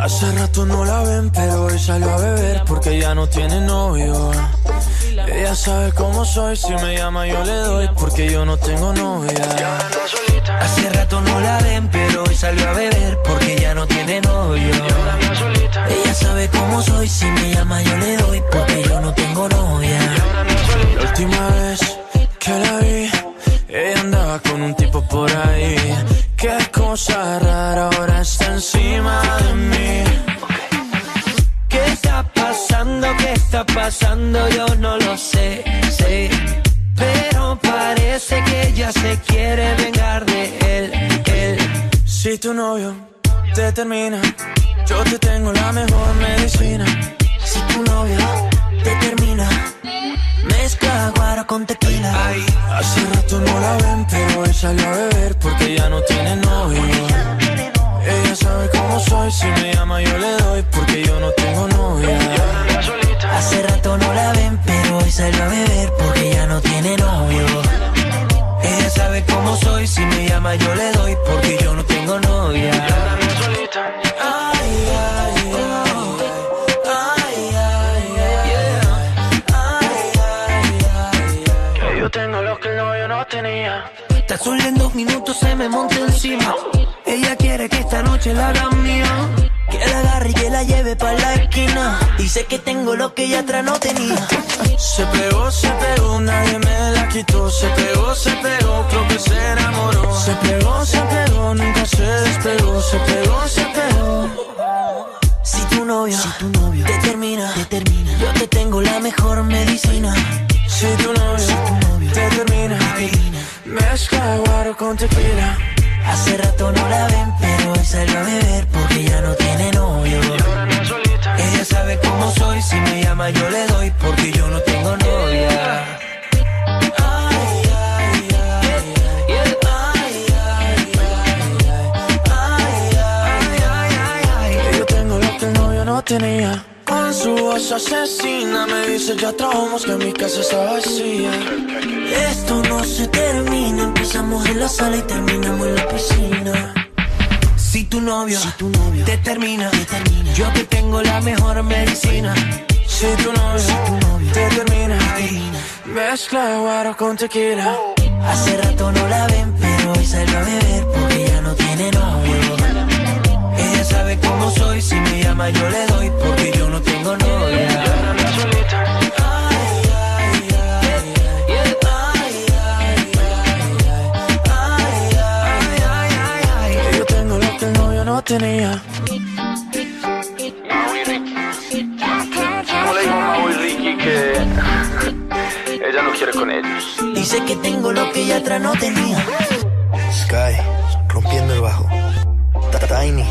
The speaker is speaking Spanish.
Hace rato no la ven, pero hoy salió a beber porque ya no tiene novio. Ella sabe cómo soy, si me llama yo le doy porque yo no tengo novia. Hace rato no la ven, pero hoy salió a beber porque ya no tiene novio. Ella sabe cómo soy, si me llama yo le doy porque yo no tengo novia. La última vez que la vi, ella andaba con un tipo por ahí. Qué cosa rara, ahora está encima de mí. ¿Qué está pasando? ¿Qué está pasando? Yo no lo sé, pero parece que ella se quiere vengar de él. Si tu novio te termina, yo te tengo la mejor medicina. Si tu novio te termina, mezcla guaro con tequila. Ay, hace rato no la ven, pero hoy salió a beber porque ya no tiene novio. Ella sabe cómo soy, si me llama yo le doy porque yo no tengo novia. Hace rato no la ven, pero hoy salió a beber porque ya no tiene novio. Ella sabe cómo soy, si me llama yo le doy porque yo no tengo novia. Que yo tengo lo que el novio no tenía. Tan solo en 2 minutos se me monta encima. Ella quiere que esta noche la haga mía, que la agarre y que la lleve pa' la esquina. Dice que tengo lo que ella atrás no tenía. Se pegó, nadie me la quitó. Se pegó, creo que se enamoró. Se pegó, nunca se despegó. Se pegó. Si tu novio te termina, yo te tengo la mejor medicina. Si tu novio te termina, mezcla guaro con tequila. Hace rato no la ven, pero hoy salió a beber porque ya no tiene novio. Ella sabe cómo soy, si me llama yo le doy porque yo no tengo novia. Yo tengo lo que el novio no tenía. Con su voz asesina me dice ya trabajamos que mi casa está vacía. Esto no se termina, empezamos en la sala y terminamos en la piscina. Si tu novio te termina, yo te tengo la mejor medicina. Si tu novio te termina, mezcla guaro con tequila. Hace rato no la ven, pero hoy salió a beber porque ya no tiene novio. Ella sabe cómo soy, si me llama yo le doy porque yo no tengo novia. Yo tengo lo que el novio no tenía. ¿Cómo le dijo Mau y Ricky que ella no quiere con ellos? Dice que tengo lo que ella atrás no tenía. Sky, rompiendo el bajo. Tiny.